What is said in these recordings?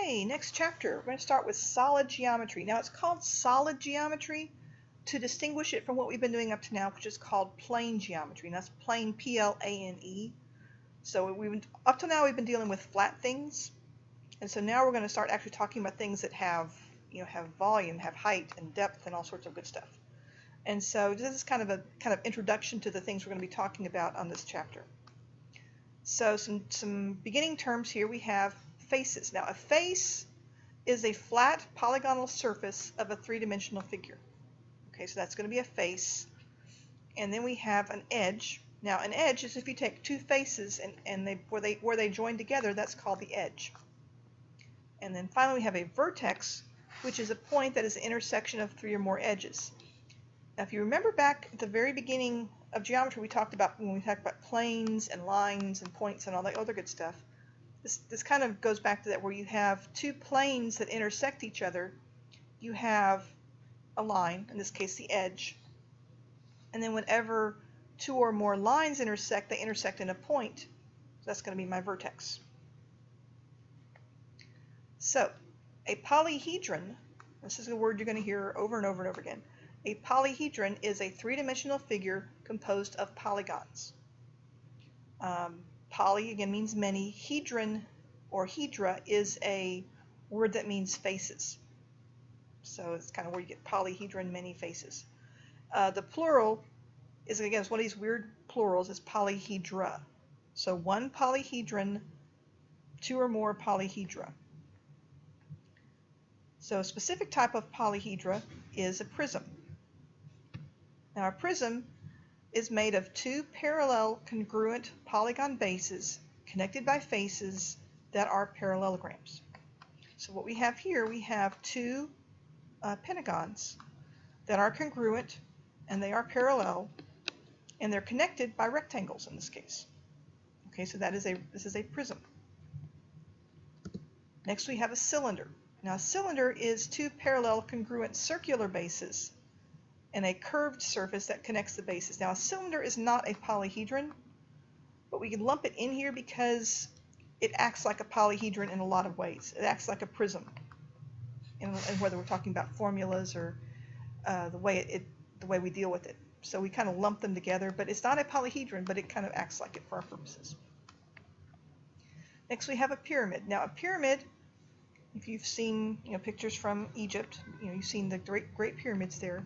Okay, next chapter. We're going to start with solid geometry. Now it's called solid geometry to distinguish it from what we've been doing up to now, which is called plane geometry. And that's plane, P-L-A-N-E. So up to now we've been dealing with flat things, and so now we're going to start actually talking about things that have volume, have height and depth and all sorts of good stuff. And so this is kind of introduction to the things we're going to be talking about on this chapter. So some beginning terms here. We have faces. Now a face is a flat polygonal surface of a three-dimensional figure. Okay, so that's going to be a face. And then we have an edge. Now an edge is if you take two faces and where they join together, that's called the edge. And then finally we have a vertex, which is a point that is the intersection of three or more edges. Now if you remember back at the very beginning of geometry, we talked about when we talked about planes and lines and points and all that other good stuff. This kind of goes back to that, where you have two planes that intersect each other. You have a line, in this case the edge, and then whenever two or more lines intersect, they intersect in a point. So that's going to be my vertex. So a polyhedron, this is a word you're going to hear over and over and over again. A polyhedron is a three-dimensional figure composed of polygons. Poly again means many. Hedron or hedra is a word that means faces. So it's kind of where you get polyhedron, many faces. The plural is, again, it's one of these weird plurals, is polyhedra. So one polyhedron, two or more polyhedra. So a specific type of polyhedra is a prism. Now a prism is made of two parallel congruent polygon bases connected by faces that are parallelograms. So what we have here, we have two pentagons that are congruent and they are parallel, and they're connected by rectangles in this case. Okay, so this is a prism. Next we have a cylinder. Now a cylinder is two parallel congruent circular bases and a curved surface that connects the bases. Now a cylinder is not a polyhedron, but we can lump it in here because it acts like a polyhedron in a lot of ways. It acts like a prism, and whether we're talking about formulas or the way we deal with it. So we kind of lump them together, but it's not a polyhedron, but it kind of acts like it for our purposes. Next we have a pyramid. Now a pyramid, if you've seen pictures from Egypt, you've seen the great pyramids there.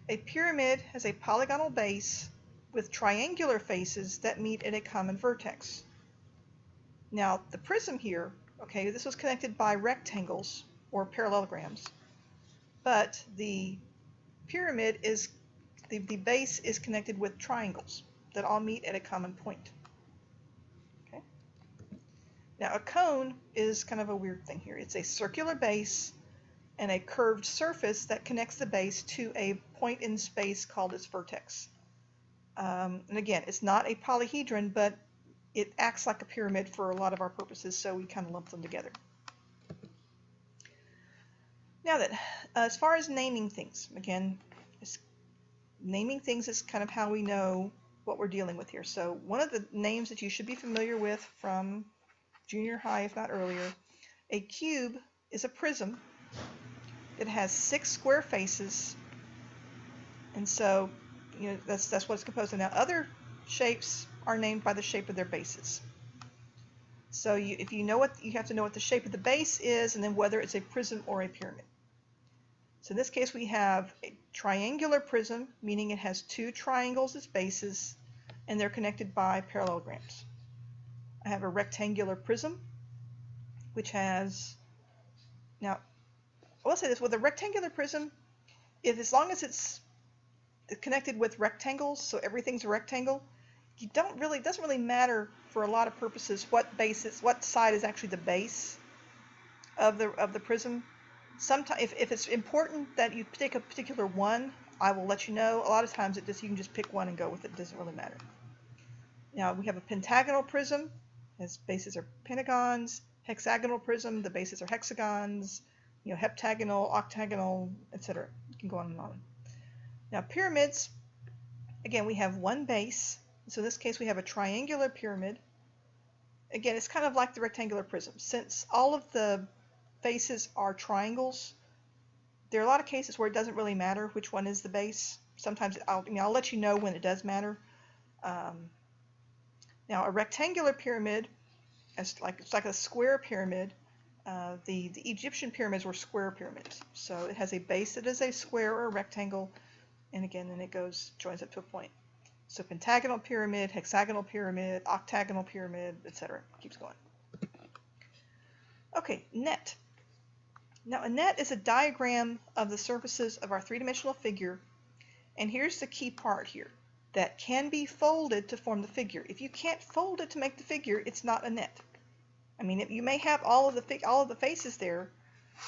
A pyramid has a polygonal base with triangular faces that meet at a common vertex. Now the prism here, okay, this was connected by rectangles or parallelograms, but the pyramid is, the base is connected with triangles that all meet at a common point. Okay. Now a cone is kind of a weird thing here. It's a circular base and a curved surface that connects the base to a point in space called its vertex. And again, it's not a polyhedron, but it acts like a pyramid for a lot of our purposes, so we kind of lump them together. Now then, as far as naming things, again, naming things is kind of how we know what we're dealing with here. So one of the names that you should be familiar with from junior high, if not earlier, a cube is a prism. It has 6 square faces, and so that's what it's composed of. Now other shapes are named by the shape of their bases. So if you know what, you have to know what the shape of the base is, and then whether it's a prism or a pyramid. So in this case we have a triangular prism, meaning it has 2 triangles as bases, and they're connected by parallelograms. I have a rectangular prism, which has, now I will say this, with a rectangular prism, as long as it's connected with rectangles, so everything's a rectangle, it doesn't really matter for a lot of purposes what side is actually the base of the prism. Sometimes, if it's important that you pick a particular one, I will let you know. A lot of times you can just pick one and go with it. It doesn't really matter. Now we have a pentagonal prism. Its bases are pentagons. Hexagonal prism, the bases are hexagons. Heptagonal, octagonal, etc. You can go on and on. Now pyramids, again, we have one base. So in this case we have a triangular pyramid. Again, it's kind of like the rectangular prism. Since all of the faces are triangles. There are a lot of cases where it doesn't really matter which one is the base. Sometimes I'll let you know when it does matter. Now a rectangular pyramid, it's like a square pyramid. The Egyptian pyramids were square pyramids. So it has a base that is a square or a rectangle, and again then it joins up to a point. So pentagonal pyramid, hexagonal pyramid, octagonal pyramid, etc. Keeps going. Okay, net. Now a net is a diagram of the surfaces of our three-dimensional figure, and here's the key part here. That can be folded to form the figure. If you can't fold it to make the figure, it's not a net. I mean, you may have all of the faces there,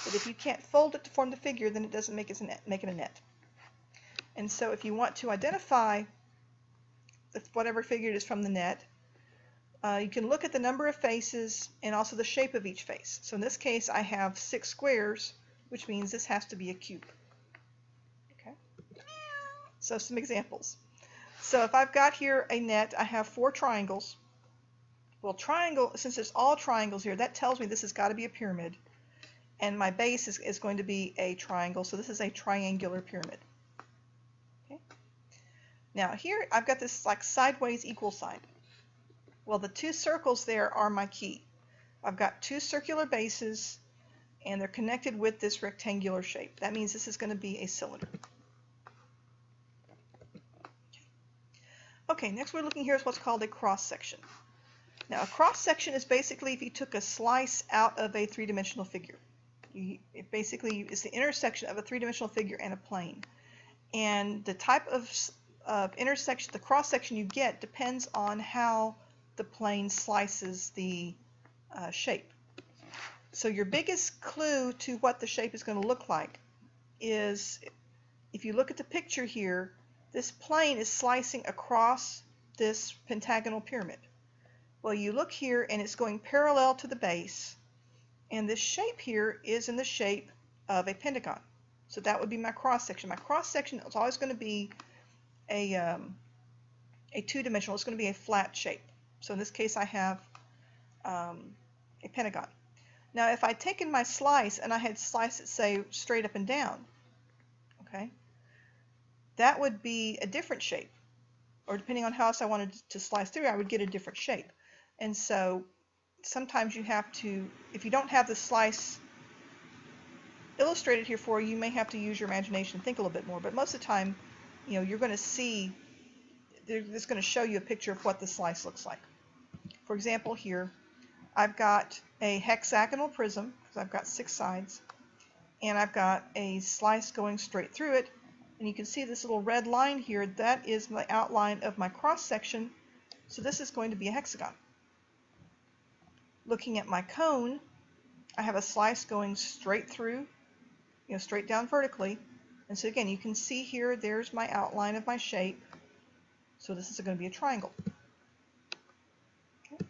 but if you can't fold it to form the figure, then it doesn't make it a net. And so if you want to identify whatever figure it is from the net, you can look at the number of faces and also the shape of each face. So in this case, I have 6 squares, which means this has to be a cube. Okay. So some examples. So if I've got here a net, I have 4 triangles. Well, triangle, since there's all triangles here, that tells me this has got to be a pyramid. And my base is going to be a triangle, so this is a triangular pyramid. Okay. Now here I've got this like sideways equal sign. Well, the 2 circles there are my key. I've got 2 circular bases, and they're connected with this rectangular shape. That means this is going to be a cylinder. Okay, next we're looking here is what's called a cross section. Now a cross section is basically if you took a slice out of a three-dimensional figure. It basically is the intersection of a three-dimensional figure and a plane. And the type of intersection, the cross section you get depends on how the plane slices the shape. So your biggest clue to what the shape is going to look like is if you look at the picture here, this plane is slicing across this pentagonal pyramid. Well, you look here and it's going parallel to the base, and this shape here is in the shape of a pentagon. So that would be my cross section. My cross section is always going to be a two-dimensional. It's going to be a flat shape. So in this case I have a pentagon. Now if I'd taken my slice and I had sliced it, say, straight up and down, okay, that would be a different shape. Or depending on how else I wanted to slice through, I would get a different shape. And so sometimes you have to, if you don't have the slice illustrated here for you, you may have to use your imagination and think a little bit more. But most of the time, you're going to see, it's going to show you a picture of what the slice looks like. For example, here I've got a hexagonal prism, because I've got 6 sides, and I've got a slice going straight through it. And you can see this little red line here, that is my outline of my cross section. So this is going to be a hexagon. Looking at my cone, I have a slice going straight through, straight down vertically. And so again, you can see here, there's my outline of my shape. So this is going to be a triangle. Okay.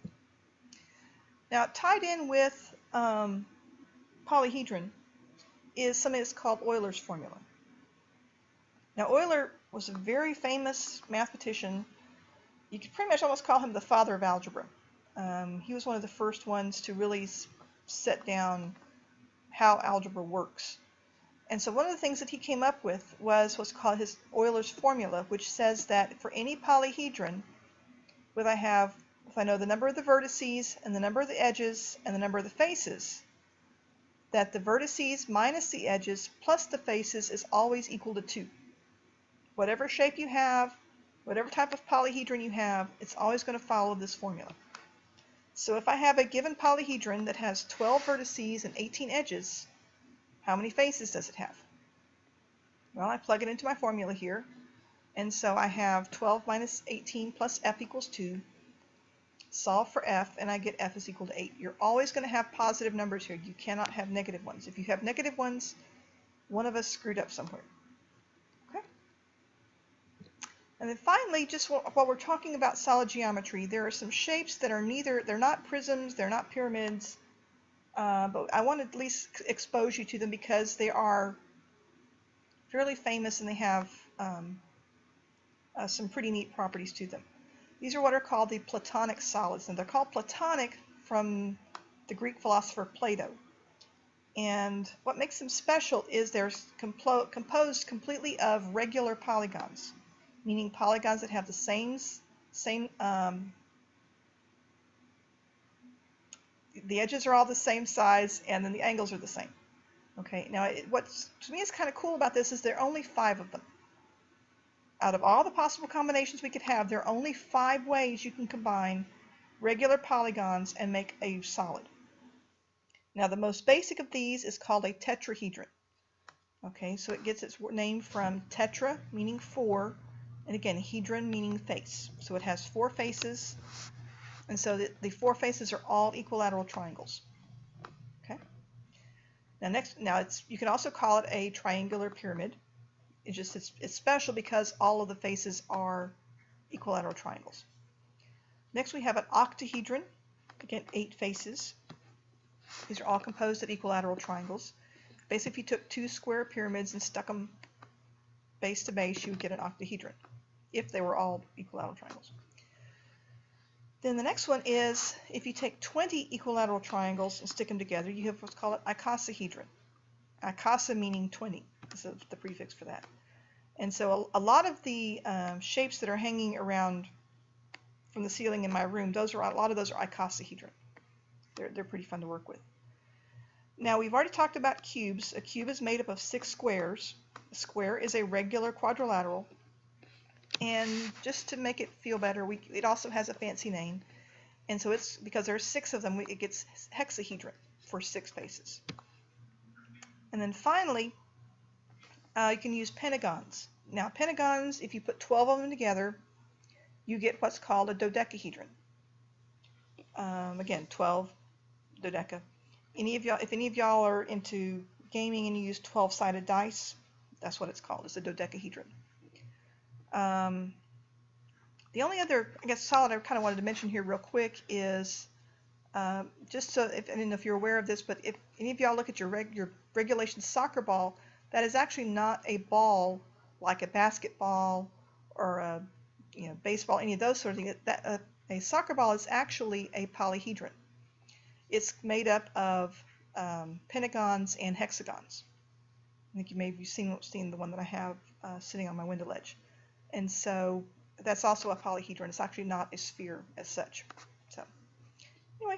Now tied in with polyhedron is something that's called Euler's formula. Now Euler was a very famous mathematician. You could pretty much almost call him the father of algebra. He was one of the first ones to really set down how algebra works. And so one of the things that he came up with was what's called his Euler's formula, which says that for any polyhedron, if I know the number of the vertices and the number of the edges and the number of the faces, that the vertices minus the edges plus the faces is always equal to 2. Whatever shape you have, whatever type of polyhedron you have, it's always going to follow this formula. So if I have a given polyhedron that has 12 vertices and 18 edges, how many faces does it have? Well, I plug it into my formula here, and so I have 12 minus 18 plus f equals 2. Solve for f, and I get f is equal to 8. You're always going to have positive numbers here. You cannot have negative ones. If you have negative ones, one of us screwed up somewhere. Okay? And then finally, just while we're talking about solid geometry, there are some shapes that are they're not prisms, they're not pyramids, but I want to at least expose you to them because they are fairly famous and they have some pretty neat properties to them. These are what are called the Platonic solids, and they're called Platonic from the Greek philosopher Plato. And what makes them special is they're composed completely of regular polygons, meaning polygons that have the same the edges are all the same size, and then the angles are the same. Okay, now what's to me is kind of cool about this is there are only 5 of them. Out of all the possible combinations we could have, there are only 5 ways you can combine regular polygons and make a solid. Now the most basic of these is called a tetrahedron. Okay, so it gets its name from tetra, meaning 4, and again, hedron, meaning face. So it has 4 faces, and so the 4 faces are all equilateral triangles. Okay. Now you can also call it a triangular pyramid. It's special because all of the faces are equilateral triangles. Next we have an octahedron. Again, 8 faces. These are all composed of equilateral triangles. Basically, if you took 2 square pyramids and stuck them base to base, you would get an octahedron, if they were all equilateral triangles. Then the next one is, if you take 20 equilateral triangles and stick them together, you have what's called an icosahedron. Icosa meaning 20 is the prefix for that. And so a lot of the shapes that are hanging around from the ceiling in my room, a lot of those are icosahedron. They're pretty fun to work with. Now we've already talked about cubes. A cube is made up of 6 squares. A square is a regular quadrilateral. And just to make it feel better, it also has a fancy name. And so it's because there are 6 of them, it gets hexahedron for 6 faces. And then finally, you can use pentagons. Now pentagons, if you put 12 of them together, you get what's called a dodecahedron. Again, 12, dodeca. If any of y'all are into gaming and you use 12-sided dice, that's what it's called. It's a dodecahedron. The only other, I guess, solid I kind of wanted to mention here real quick is just so, I don't know if you're aware of this, but if any of y'all look at your regulation soccer ball, that is actually not a ball like a basketball or a baseball, any of those sort of things. A soccer ball is actually a polyhedron. It's made up of pentagons and hexagons. I think you may have seen the one that I have sitting on my window ledge. And so that's also a polyhedron. It's actually not a sphere as such. So anyway,